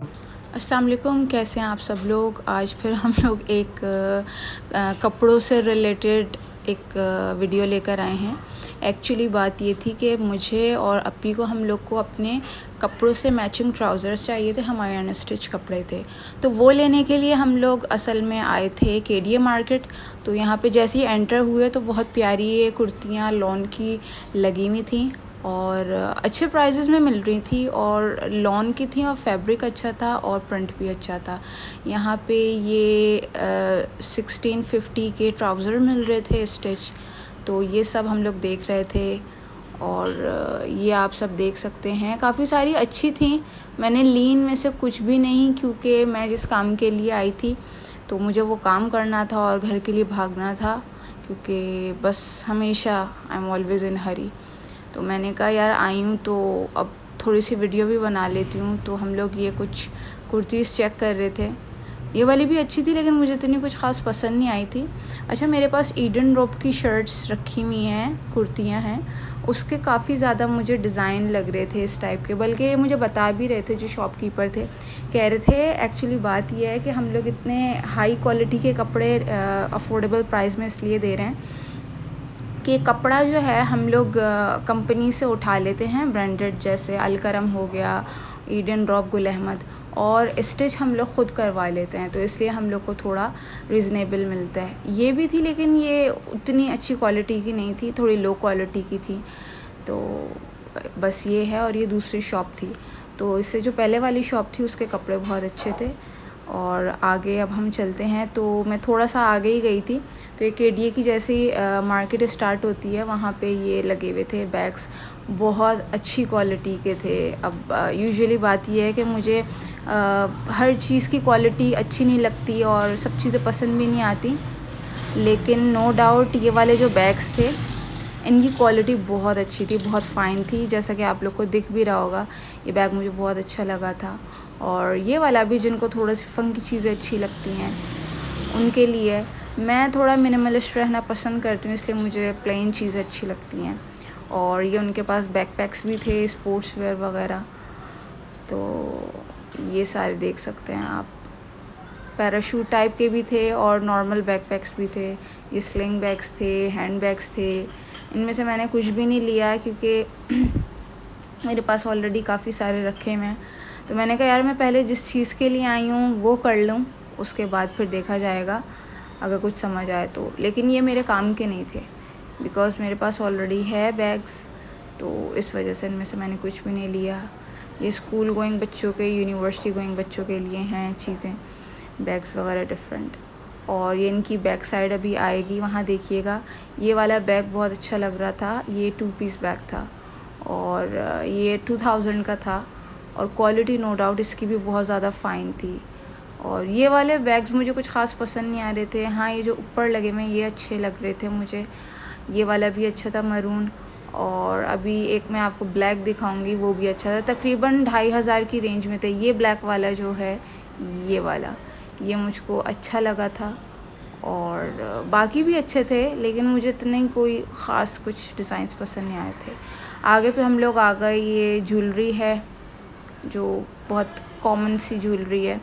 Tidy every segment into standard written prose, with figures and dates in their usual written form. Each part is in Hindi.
अस्सलाम वालेकुम, कैसे हैं आप सब लोग। आज फिर हम लोग एक कपड़ों से रिलेटेड एक वीडियो लेकर आए हैं। एक्चुअली बात ये थी कि मुझे और अप्पी को, हम लोग को अपने कपड़ों से मैचिंग ट्राउज़र्स चाहिए थे, हमारे अनस्टिच कपड़े थे। तो वो लेने के लिए हम लोग असल में आए थे केडीए मार्केट। तो यहाँ पे जैसे ही एंटर हुए तो बहुत प्यारी ये कुर्तियाँ लॉन की लगी हुई थी और अच्छे प्राइजेज़ में मिल रही थी और लॉन की थी और फैब्रिक अच्छा था और प्रिंट भी अच्छा था। यहाँ पे ये 1650 के ट्राउज़र मिल रहे थे स्टिच। तो ये सब हम लोग देख रहे थे और ये आप सब देख सकते हैं, काफ़ी सारी अच्छी थी। मैंने ली इनमें से कुछ भी नहीं, क्योंकि मैं जिस काम के लिए आई थी तो मुझे वो काम करना था और घर के लिए भागना था, क्योंकि बस हमेशा आई एम ऑलवेज़ इन हरी। तो मैंने कहा यार आई हूँ तो अब थोड़ी सी वीडियो भी बना लेती हूँ। तो हम लोग ये कुछ कुर्तीज़ चेक कर रहे थे। ये वाली भी अच्छी थी लेकिन मुझे इतनी कुछ ख़ास पसंद नहीं आई थी। अच्छा, मेरे पास ईडन रोब की शर्ट्स रखी हुई हैं, कुर्तियाँ हैं, उसके काफ़ी ज़्यादा मुझे डिज़ाइन लग रहे थे इस टाइप के। बल्कि ये मुझे बता भी रहे थे जो शॉपकीपर थे, कह रहे थे एक्चुअली बात ये है कि हम लोग इतने हाई क्वालिटी के कपड़े अफोर्डेबल प्राइस में इसलिए दे रहे हैं कि कपड़ा जो है हम लोग कंपनी से उठा लेते हैं, ब्रांडेड, जैसे अलकरम हो गया, ईडन ड्रॉप, गुल अहमद, और स्टिच हम लोग ख़ुद करवा लेते हैं। तो इसलिए हम लोग को थोड़ा रीज़नेबल मिलता है। ये भी थी लेकिन ये उतनी अच्छी क्वालिटी की नहीं थी, थोड़ी लो क्वालिटी की थी। तो बस ये है। और ये दूसरी शॉप थी, तो इससे जो पहले वाली शॉप थी उसके कपड़े बहुत अच्छे थे। और आगे अब हम चलते हैं। तो मैं थोड़ा सा आगे ही गई थी, तो ये केडीए की जैसे ही मार्केट स्टार्ट होती है वहाँ पे ये लगे हुए थे बैग्स, बहुत अच्छी क्वालिटी के थे। अब यूजुअली बात ये है कि मुझे हर चीज़ की क्वालिटी अच्छी नहीं लगती और सब चीज़ें पसंद भी नहीं आती, लेकिन नो डाउट ये वाले जो बैग्स थे इनकी क्वालिटी बहुत अच्छी थी, बहुत फ़ाइन थी। जैसा कि आप लोग को दिख भी रहा होगा, ये बैग मुझे बहुत अच्छा लगा था। और ये वाला भी, जिनको थोड़ा सी फंकी चीज़ें अच्छी लगती हैं उनके लिए। मैं थोड़ा मिनिमलिस्ट रहना पसंद करती हूँ, इसलिए मुझे प्लेन चीज़ें अच्छी लगती हैं। और ये उनके पास बैकपैक्स भी थे, स्पोर्ट्स वेयर वगैरह। तो ये सारे देख सकते हैं आप, पैराशूट टाइप के भी थे और नॉर्मल बैकपैक्स भी थे। ये स्लिंग बैग्स थे, हैंड बैग्स थे। इनमें से मैंने कुछ भी नहीं लिया क्योंकि मेरे पास ऑलरेडी काफ़ी सारे रखे हुए हैं। तो मैंने कहा यार मैं पहले जिस चीज़ के लिए आई हूँ वो कर लूँ, उसके बाद फिर देखा जाएगा अगर कुछ समझ आए तो। लेकिन ये मेरे काम के नहीं थे, बिकॉज़ मेरे पास ऑलरेडी है बैग्स, तो इस वजह से इनमें से मैंने कुछ भी नहीं लिया। ये स्कूल गोइंग बच्चों के, यूनिवर्सिटी गोइंग बच्चों के लिए हैं चीज़ें, बैग्स वगैरह डिफरेंट। और ये इनकी बैक साइड अभी आएगी, वहाँ देखिएगा। ये वाला बैग बहुत अच्छा लग रहा था, ये 2 पीस बैग था और ये 2000 का था और क्वालिटी नो डाउट इसकी भी बहुत ज़्यादा फ़ाइन थी। और ये वाले बैग्स मुझे कुछ ख़ास पसंद नहीं आ रहे थे। हाँ, ये जो ऊपर लगे हुए ये अच्छे लग रहे थे मुझे। ये वाला भी अच्छा था, मरून। और अभी एक मैं आपको ब्लैक दिखाऊंगी, वो भी अच्छा था। तकरीबन 2500 की रेंज में थे। ये ब्लैक वाला जो है, ये वाला, ये मुझको अच्छा लगा था। और बाकी भी अच्छे थे लेकिन मुझे इतने कोई ख़ास कुछ डिज़ाइंस पसंद नहीं आए थे। आगे फिर हम लोग आ गए, ये ज्वेलरी है जो बहुत कॉमन सी ज्वेलरी है,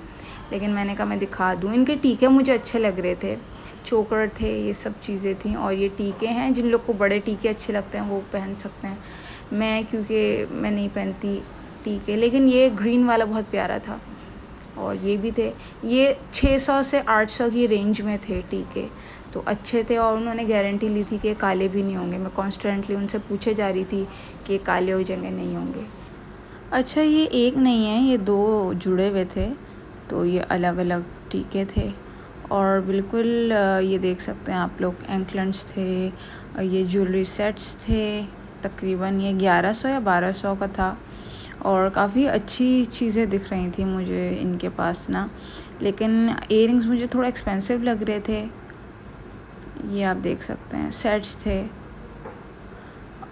लेकिन मैंने कहा मैं दिखा दूँ। इनके टीके मुझे अच्छे लग रहे थे, चोकर थे, ये सब चीज़ें थी। और ये टीके हैं, जिन लोग को बड़े टीके अच्छे लगते हैं वो पहन सकते हैं। क्योंकि मैं नहीं पहनती टीके, लेकिन ये ग्रीन वाला बहुत प्यारा था। और ये भी थे, ये 600 से 800 की रेंज में थे टीके, तो अच्छे थे। और उन्होंने गारंटी ली थी कि काले भी नहीं होंगे। मैं कॉन्स्टेंटली उनसे पूछे जा रही थी कि काले हो जाएंगे, नहीं होंगे। अच्छा, ये एक नहीं है, ये 2 जुड़े हुए थे, तो ये अलग अलग टीके थे। और बिल्कुल ये देख सकते हैं आप लोग, एंकलेट्स थे, ये ज्वेलरी सेट्स थे। तकरीबन ये 1100 या 1200 का था। और काफ़ी अच्छी चीज़ें दिख रही थी मुझे इनके पास ना, लेकिन इयररिंग्स मुझे थोड़ा एक्सपेंसिव लग रहे थे। ये आप देख सकते हैं, सेट्स थे।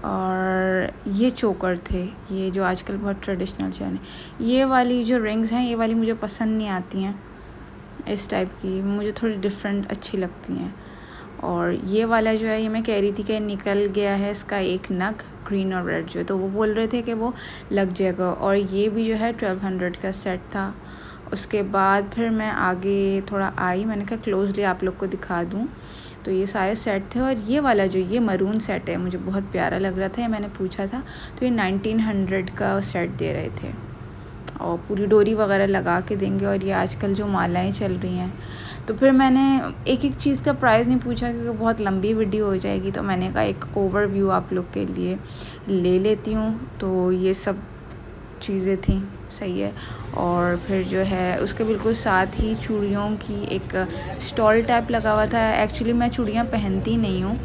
और ये चोकर थे, ये जो आजकल बहुत ट्रेडिशनल चल है। ये वाली जो रिंग्स हैं, ये वाली मुझे पसंद नहीं आती हैं, इस टाइप की मुझे थोड़ी डिफरेंट अच्छी लगती हैं। और ये वाला जो है, ये मैं कह रही थी कि निकल गया है इसका एक नग, ग्रीन और रेड जो है, तो वो बोल रहे थे कि वो लग जाएगा। और ये भी जो है 1200 का सेट था। उसके बाद फिर मैं आगे थोड़ा आई, मैंने कहा क्लोजली आप लोग को दिखा दूँ। तो ये सारे सेट थे और ये वाला जो ये मरून सेट है मुझे बहुत प्यारा लग रहा था, ये मैंने पूछा था तो ये 1900 का सेट दे रहे थे और पूरी डोरी वगैरह लगा के देंगे। और ये आजकल जो मालाएं चल रही हैं, तो फिर मैंने एक एक चीज़ का प्राइस नहीं पूछा क्योंकि बहुत लंबी वीडियो हो जाएगी, तो मैंने कहा एक ओवरव्यू आप लोग के लिए ले लेती हूँ। तो ये सब चीज़ें थी, सही है। और फिर जो है उसके बिल्कुल साथ ही चूड़ियों की एक स्टॉल टाइप लगा हुआ था। एक्चुअली मैं चूड़ियाँ पहनती नहीं हूँ,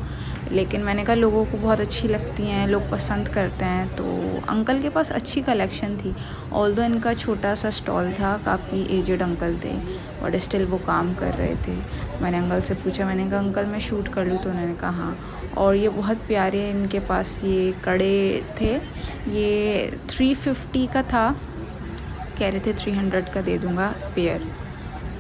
लेकिन मैंने कहा लोगों को बहुत अच्छी लगती हैं, लोग पसंद करते हैं, तो अंकल के पास अच्छी कलेक्शन थी। ऑल्दो इनका छोटा सा स्टॉल था, काफ़ी एजड अंकल थे बट स्टिल वो काम कर रहे थे। तो मैंने अंकल से पूछा, मैंने कहा अंकल मैं शूट कर लूँ, तो उन्होंने कहा हाँ। और ये बहुत प्यारे इनके पास ये कड़े थे, ये 350 का था, कह रहे थे 300 का दे दूँगा पेयर।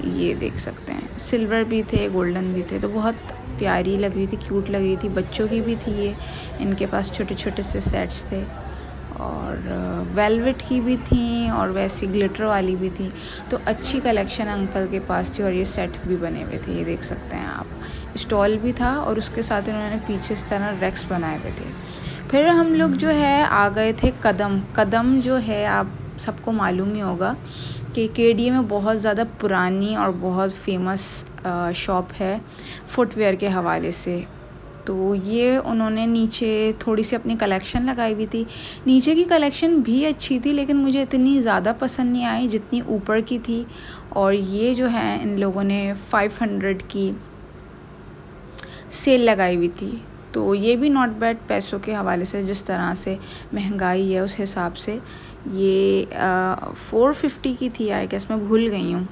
ये देख सकते हैं, सिल्वर भी थे, गोल्डन भी थे, तो बहुत प्यारी लग रही थी, क्यूट लग रही थी। बच्चों की भी थी ये, इनके पास छोटे छोटे से सेट्स थे और वेलवेट की भी थी और वैसी ग्लिटर वाली भी थी। तो अच्छी कलेक्शन अंकल के पास थी और ये सेट भी बने हुए थे, ये देख सकते हैं आप। स्टॉल भी था और उसके साथ उन्होंने पीछे इस तरह रेक्स बनाए हुए थे। फिर हम लोग जो है आ गए थे कदम जो है आप सबको मालूम ही होगा कि केडीए में बहुत ज़्यादा पुरानी और बहुत फेमस शॉप है फुटवेयर के हवाले से। तो ये उन्होंने नीचे थोड़ी सी अपनी कलेक्शन लगाई हुई थी। नीचे की कलेक्शन भी अच्छी थी लेकिन मुझे इतनी ज़्यादा पसंद नहीं आई जितनी ऊपर की थी। और ये जो है इन लोगों ने 500 की सेल लगाई हुई थी, तो ये भी नॉट बैड पैसों के हवाले से, जिस तरह से महंगाई है उस हिसाब से। ये 450 की थी आई गेस, मैं भूल गई हूँ।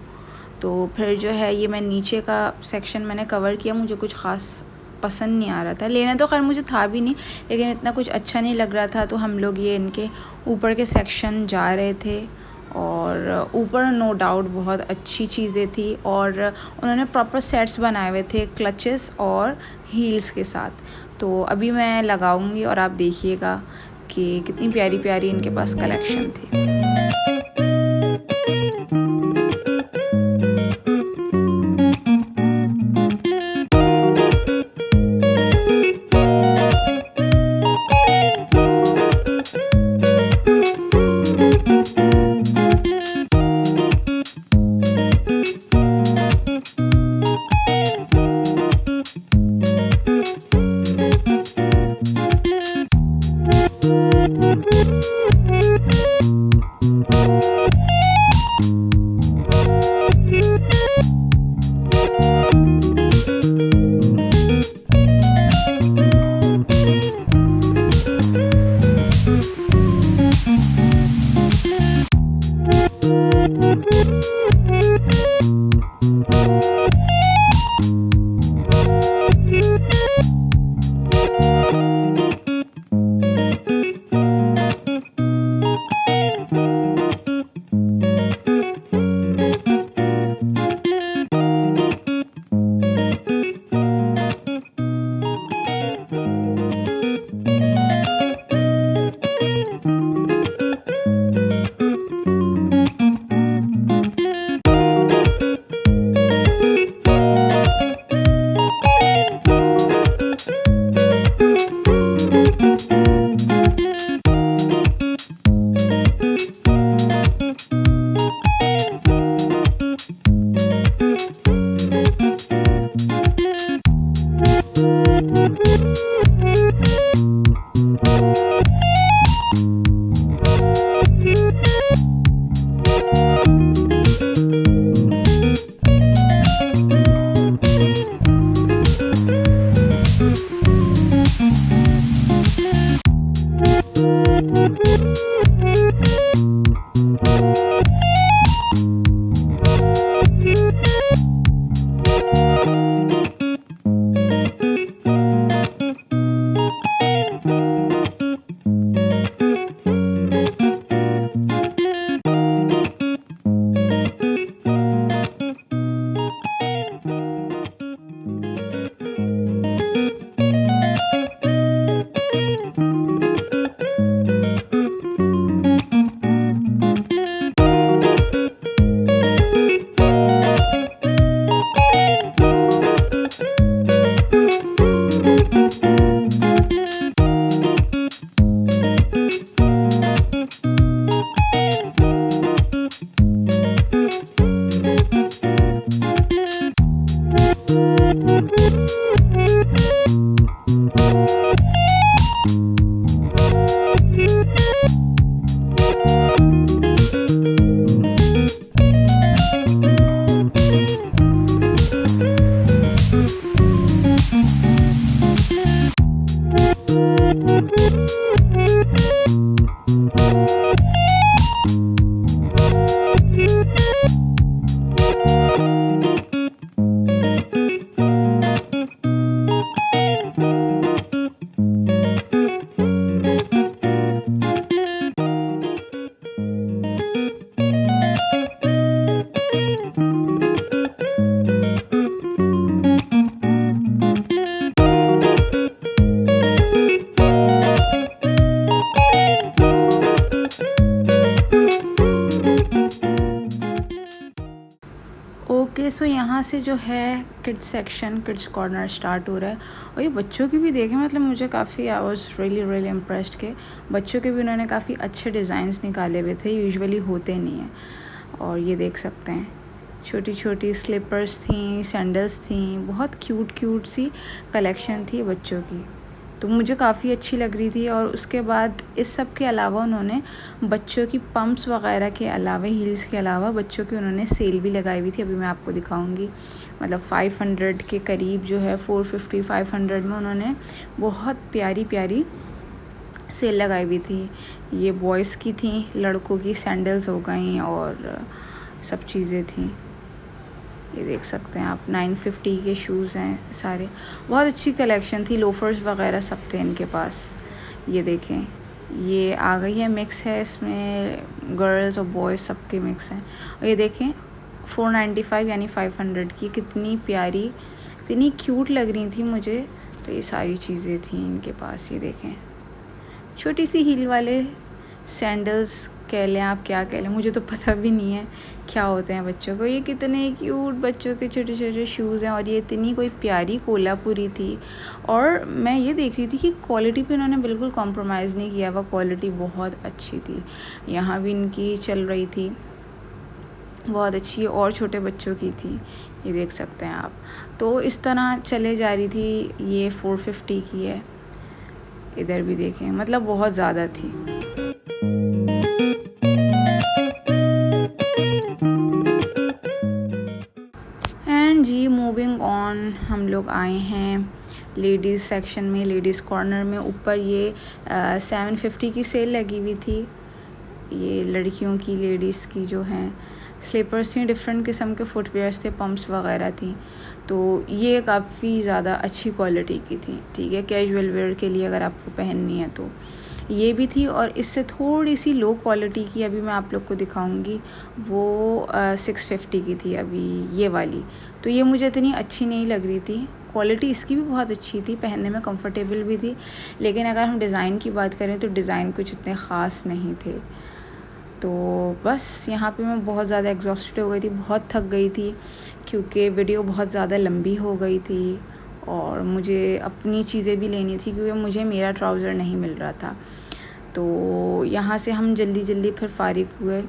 तो फिर जो है ये मैं नीचे का सेक्शन मैंने कवर किया, मुझे कुछ ख़ास पसंद नहीं आ रहा था। लेना तो खैर मुझे था भी नहीं, लेकिन इतना कुछ अच्छा नहीं लग रहा था, तो हम लोग ये इनके ऊपर के सेक्शन जा रहे थे। और ऊपर नो डाउट बहुत अच्छी चीज़ें थी और उन्होंने प्रॉपर सेट्स बनाए हुए थे क्लचेस और हील्स के साथ। तो अभी मैं लगाऊंगी और आप देखिएगा कि कितनी प्यारी प्यारी इनके पास कलेक्शन थी। सो यहाँ से जो है kids section, kids corner start हो रहा है। और ये बच्चों की भी देखें, मतलब मुझे काफ़ी आई वाज रियली इम्प्रेस्ड के बच्चों के भी उन्होंने काफ़ी अच्छे डिज़ाइंस निकाले हुए थे, यूजुअली होते नहीं हैं। और ये देख सकते हैं छोटी छोटी स्लीपर्स थी, सैंडल्स थी, बहुत क्यूट सी कलेक्शन थी बच्चों की, तो मुझे काफ़ी अच्छी लग रही थी। और उसके बाद इस सब के अलावा उन्होंने बच्चों की पम्प्स वगैरह के अलावा, हील्स के अलावा बच्चों की उन्होंने सेल भी लगाई हुई थी। अभी मैं आपको दिखाऊंगी, मतलब 500 के करीब जो है 450-500 में उन्होंने बहुत प्यारी सेल लगाई हुई थी। ये बॉयज़ की थी, लड़कों की सैंडल्स हो गई और सब चीज़ें थी। ये देख सकते हैं आप, 950 के शूज़ हैं सारे, बहुत अच्छी कलेक्शन थी। लोफर्स वगैरह सब थे इनके पास। ये देखें, ये आ गई है, मिक्स है, इसमें गर्ल्स और बॉयज़ सबके मिक्स हैं। और ये देखें 495 यानी 500 की, कितनी प्यारी, इतनी क्यूट लग रही थी मुझे। तो ये सारी चीज़ें थी इनके पास। ये देखें छोटी सी हील वाले सैंडल्स कह लें आप, क्या कह लें, मुझे तो पता भी नहीं है क्या होते हैं बच्चों को। ये कितने क्यूट बच्चों के छोटे छोटे शूज़ हैं और ये इतनी कोई प्यारी कोल्हापुरी थी। और मैं ये देख रही थी कि क्वालिटी पे इन्होंने बिल्कुल कॉम्प्रोमाइज़ नहीं किया हुआ, क्वालिटी बहुत अच्छी थी। यहाँ भी इनकी चल रही थी बहुत अच्छी, और छोटे बच्चों की थी, ये देख सकते हैं आप। तो इस तरह चले जा रही थी। ये 450 की है, इधर भी देखें, मतलब बहुत ज़्यादा थी। एंड जी मूविंग ऑन, हम लोग आए हैं लेडीज़ सेक्शन में, लेडीज़ कॉर्नर में। ऊपर ये 750 की सेल लगी हुई थी। ये लड़कियों की, लेडीज़ की जो हैं स्लीपर्स थी, डिफरेंट किस्म के फुटवेयर्स थे, पम्प्स वगैरह थी। तो ये काफ़ी ज़्यादा अच्छी क्वालिटी की थी, ठीक है, कैजुअल वेयर के लिए अगर आपको पहननी है तो ये भी थी। और इससे थोड़ी सी लो क्वालिटी की अभी मैं आप लोग को दिखाऊंगी, वो 650 की थी अभी ये वाली। तो ये मुझे इतनी अच्छी नहीं लग रही थी, क्वालिटी इसकी भी बहुत अच्छी थी, पहनने में कंफर्टेबल भी थी, लेकिन अगर हम डिज़ाइन की बात करें तो डिज़ाइन कुछ इतने ख़ास नहीं थे। तो बस यहाँ पे मैं बहुत ज़्यादा एग्जॉस्टेड हो गई थी, बहुत थक गई थी, क्योंकि वीडियो बहुत ज़्यादा लंबी हो गई थी और मुझे अपनी चीज़ें भी लेनी थी, क्योंकि मुझे मेरा ट्राउज़र नहीं मिल रहा था। तो यहाँ से हम जल्दी फिर फ़ारिग हुए।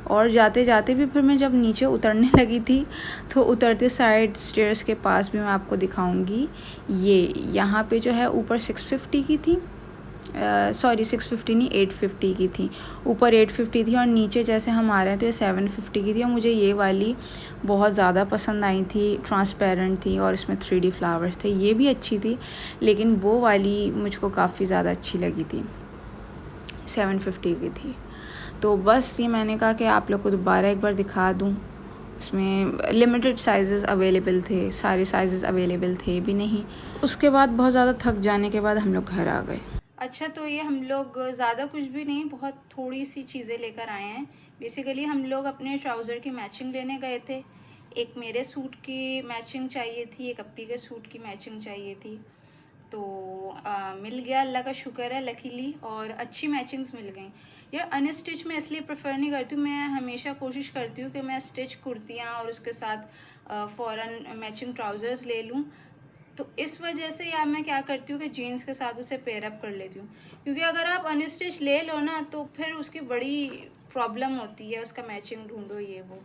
और जाते जाते भी फिर मैं जब नीचे उतरने लगी थी, तो उतरते साइड स्टेयर्स के पास भी मैं आपको दिखाऊंगी। ये यहाँ पे जो है ऊपर 650 की थी, सॉरी 650 नहीं 850 की थी। ऊपर 850 थी और नीचे जैसे हम आ रहे हैं तो ये 750 की थी। और मुझे ये वाली बहुत ज़्यादा पसंद आई थी, ट्रांसपेरेंट थी और इसमें 3D फ्लावर्स थे। ये भी अच्छी थी, लेकिन वो वाली मुझको काफ़ी ज़्यादा अच्छी लगी थी, 750 की थी। तो बस ये मैंने कहा कि आप लोग को दोबारा एक बार दिखा दूँ। इसमें लिमिटेड साइज़ेस अवेलेबल थे, सारे साइज़ेस अवेलेबल थे भी नहीं। उसके बाद बहुत ज़्यादा थक जाने के बाद हम लोग घर आ गए। अच्छा, तो ये हम लोग ज़्यादा कुछ भी नहीं, बहुत थोड़ी सी चीज़ें लेकर आए हैं। बेसिकली हम लोग अपने ट्राउज़र की मैचिंग लेने गए थे। एक मेरे सूट की मैचिंग चाहिए थी, एक अप्पी के सूट की मैचिंग चाहिए थी। तो मिल गया, अल्लाह का शुक्र है लकीली, और अच्छी मैचिंग्स मिल गई। यार अनस्टिच मैं इसलिए प्रेफर नहीं करती हूँ, मैं हमेशा कोशिश करती हूँ कि मैं स्टिच कुर्तियाँ और उसके साथ फ़ौरन मैचिंग ट्राउज़र्स ले लूँ। तो इस वजह से यार मैं क्या करती हूँ कि जीन्स के साथ उसे पेयर अप कर लेती हूँ, क्योंकि अगर आप अनस्टिच ले लो ना तो फिर उसकी बड़ी प्रॉब्लम होती है, उसका मैचिंग ढूंढो, ये वो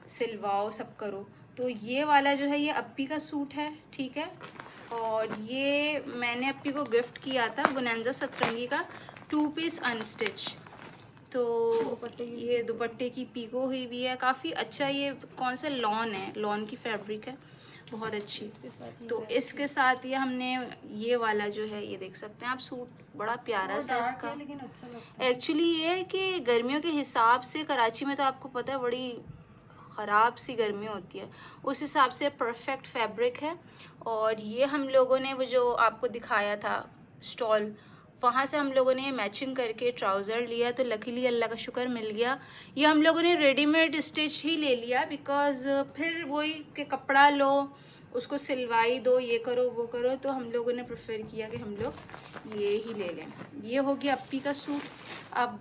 सिलवाओ, सब करो। तो ये वाला जो है ये अप्पी का सूट है, ठीक है। और ये मैंने अप्पी को गिफ्ट किया था बोनांजा सतरंगी का 2 पीस अनस्टिच। तो ये दुपट्टे की पीको हुई भी है, काफ़ी अच्छा। ये कौन सा लॉन है, लॉन की फैब्रिक है, बहुत अच्छी। तो इसके साथ ये हमने ये वाला जो है ये देख सकते हैं आप, सूट बड़ा प्यारा सा इसका, लेकिन अच्छा लगता है। एक्चुअली ये है कि गर्मियों के हिसाब से कराची में तो आपको पता है बड़ी ख़राब सी गर्मी होती है, उस हिसाब से परफेक्ट फैब्रिक है। और ये हम लोगों ने वो जो आपको दिखाया था स्टॉल, वहाँ से हम लोगों ने मैचिंग करके ट्राउज़र लिया, तो लकीली अल्लाह का शुक्र मिल गया। ये हम लोगों ने रेडीमेड स्टिच ही ले लिया, बिकॉज़ फिर वही कि कपड़ा लो, उसको सिलवाई दो, ये करो वो करो, तो हम लोगों ने प्रेफर किया कि हम लोग ये ही ले लें। ये हो गया अप्पी का सूट। अब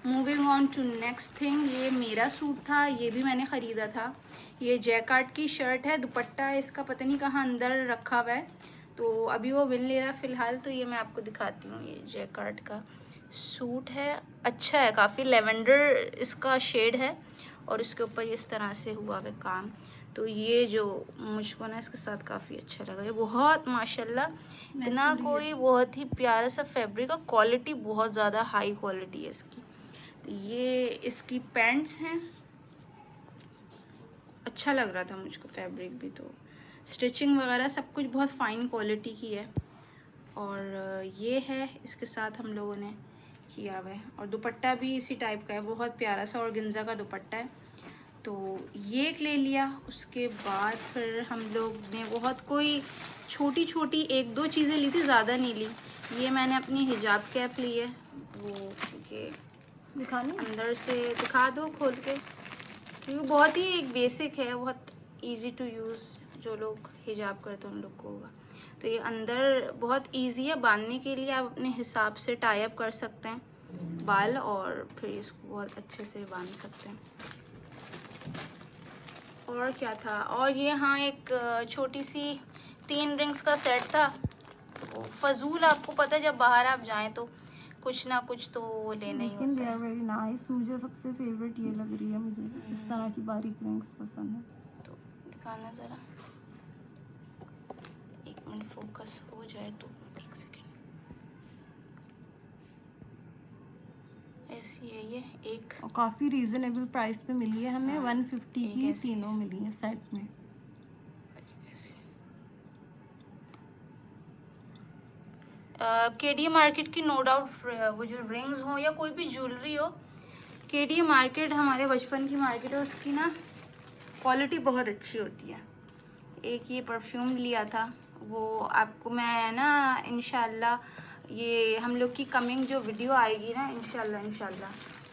moving on to next thing, ये मेरा सूट था, ये भी मैंने ख़रीदा था। ये जैकार्ड की शर्ट है, दुपट्टा इसका पता नहीं कहाँ अंदर रखा हुआ है, तो अभी वो मिल नहीं रहा फ़िलहाल। तो ये मैं आपको दिखाती हूँ, ये जैकार्ड का सूट है, अच्छा है काफ़ी, लेवेंडर इसका शेड है और इसके ऊपर इस तरह से हुआ है काम। तो ये जो मुझको ना इसके साथ काफ़ी अच्छा लगा, ये बहुत माशाल्लाह इतना कोई बहुत ही प्यारा सा फैब्रिक, का क्वालिटी बहुत ज़्यादा हाई क्वालिटी है इसकी। तो ये इसकी पैंट्स हैं, अच्छा लग रहा था मुझको फैब्रिक भी, तो स्टिचिंग वगैरह सब कुछ बहुत फ़ाइन क्वालिटी की है। और ये है इसके साथ हम लोगों ने किया हुआ है, और दुपट्टा भी इसी टाइप का है, बहुत प्यारा सा ऑर्गेन्जा का दुपट्टा है। तो ये एक ले लिया। उसके बाद फिर हम लोग ने बहुत कोई छोटी छोटी एक दो चीज़ें ली थी, ज़्यादा नहीं ली। ये मैंने अपनी हिजाब कैप ली है, वो क्योंकि दिखानी अंदर से दिखा दो खोल के, क्योंकि बहुत ही एक बेसिक है, बहुत इजी टू यूज़, जो लोग हिजाब करते हैं उन लोग को होगा। तो ये अंदर बहुत इजी है बांधने के लिए, आप अपने हिसाब से टाई अप कर सकते हैं बाल और फिर इसको बहुत अच्छे से बांध सकते हैं। और क्या था, और ये हाँ एक छोटी सी 3 रिंग्स का सेट था। तो फजूल, आपको पता है जब बाहर आप जाएं तो कुछ ना कुछ तो वो लेना ही होता है। वेरी नाइस, मुझे सबसे फेवरेट ये लग रही है, मुझे इस तरह की बारीक रिंग्स पसंद है। तो दिखाना ज़रा, एक मिनट फोकस हो जाए तो, एक सेकेंड। ऐसी है ये एक, और काफ़ी रीज़नेबल प्राइस पे मिली है हमें। हाँ, 150 की तीनों मिली है सेट में। केडी मार्केट की नो डाउट, वो जो रिंग्स हो या कोई भी ज्वेलरी हो, केडी मार्केट हमारे बचपन की मार्केट है, उसकी ना क्वालिटी बहुत अच्छी होती है। एक ये परफ्यूम लिया था, वो आपको मैं ना इंशाल्लाह ये हम लोग की कमिंग जो वीडियो आएगी ना इंशाल्लाह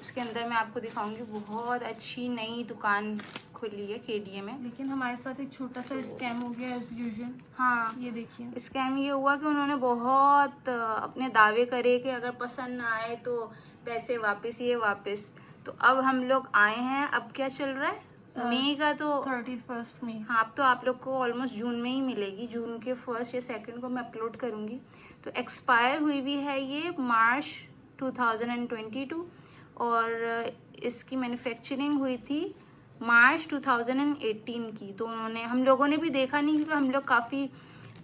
उसके अंदर मैं आपको दिखाऊंगी। बहुत अच्छी नई दुकान खुली है केडीए में। लेकिन हमारे साथ एक छोटा सा स्कैम हो गया एज यूजुअल। हाँ, ये देखिए स्कैम ये हुआ कि उन्होंने बहुत अपने दावे करे कि अगर पसंद ना आए तो पैसे वापस, ये वापस। तो अब हम लोग आए हैं, अब क्या चल रहा है, मई का, तो 31 मई। हाँ, अब तो आप लोग को ऑलमोस्ट जून में ही मिलेगी, जून के 1 या 2 को मैं अपलोड करूँगी। तो एक्सपायर हुई भी है ये मार्च 2022, और इसकी मैन्युफैक्चरिंग हुई थी मार्च 2018 की। तो उन्होंने, हम लोगों ने भी देखा नहीं क्योंकि हम लोग काफ़ी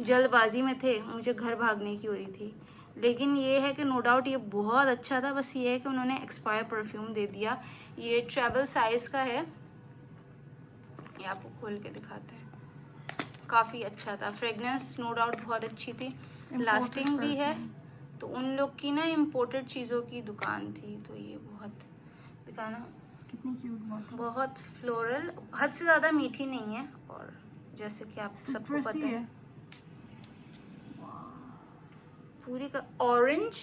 जल्दबाजी में थे, मुझे घर भागने की हो रही थी। लेकिन ये है कि नो डाउट ये बहुत अच्छा था, बस ये है कि उन्होंने एक्सपायर परफ्यूम दे दिया। ये ट्रैवल साइज़ का है, ये आपको खोल के दिखाते हैं, काफ़ी अच्छा था। फ्रेगनेंस नो डाउट बहुत अच्छी थी, लास्टिंग भी है। तो उन लोग की ना इम्पोर्टेड चीज़ों की दुकान थी। तो ये बहुत, दिखाना, कितनी क्यूट बॉटल, बहुत फ्लोरल, हद से ज़्यादा मीठी नहीं है, और जैसे कि आप सबको पता है पूरी का ऑरेंज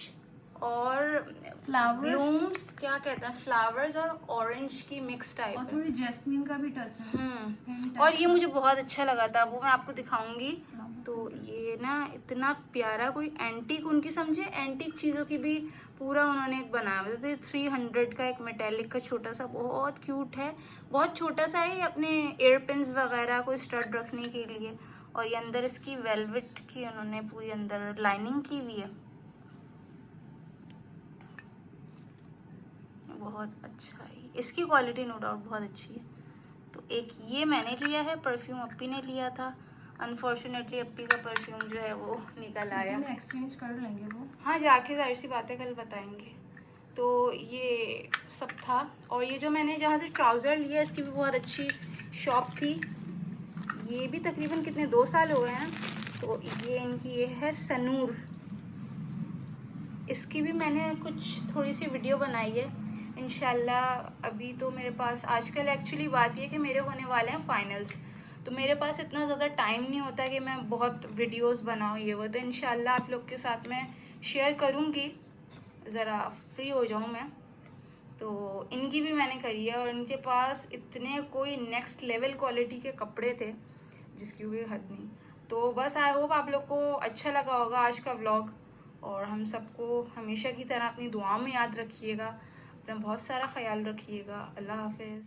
और ब्लूम्स, क्या कहते हैं, फ्लावर्स और ऑरेंज की मिक्स टाइप और है, थोड़ी जैस्मिन का भी टच है। और ये मुझे बहुत अच्छा लगा था, वो मैं आपको दिखाऊंगी। तो ये ना इतना प्यारा, कोई एंटीक, उनकी समझे एंटीक चीज़ों की भी पूरा उन्होंने एक बनाया हुआ था। तो ये 300 का एक मेटेलिक का छोटा सा, बहुत क्यूट है, बहुत छोटा सा है, अपने एयर पिन्स वगैरह को स्टड रखने के लिए। और ये अंदर इसकी वेलवेट की उन्होंने पूरी अंदर लाइनिंग की हुई है, बहुत अच्छा है, इसकी क्वालिटी नो डाउट बहुत अच्छी है। तो एक ये मैंने लिया है परफ्यूम, अप्पी ने लिया था, अनफॉर्चुनेटली अप्पी का परफ्यूम जो है वो निकल आया। एक्सचेंज कर लेंगे वो, हाँ, जाके जाहिर सी बात है कल बताएंगे। तो ये सब था। और ये जो मैंने जहाँ से ट्राउज़र लिया, इसकी भी बहुत अच्छी शॉप थी, ये भी तकरीबन कितने 2 साल हो गए हैं। तो ये इनकी ये है सनूर, इसकी भी मैंने कुछ थोड़ी सी वीडियो बनाई है इंशाल्लाह। अभी तो मेरे पास आजकल एक्चुअली बात ये कि मेरे होने वाले हैं फाइनल्स, तो मेरे पास इतना ज़्यादा टाइम नहीं होता कि मैं बहुत वीडियोस बनाऊँ ये वो। तो इंशाल्लाह आप लोग के साथ मैं शेयर करूँगी, ज़रा फ्री हो जाऊँ मैं। तो इनकी भी मैंने करी है, और इनके पास इतने कोई नेक्स्ट लेवल क्वालिटी के कपड़े थे जिसकी कोई हद नहीं। तो बस आई होप आप लोग को अच्छा लगा होगा आज का व्लॉग, और हम सबको हमेशा की तरह अपनी दुआओं में याद रखिएगा, अपना बहुत सारा ख्याल रखिएगा। अल्लाह हाफिज़।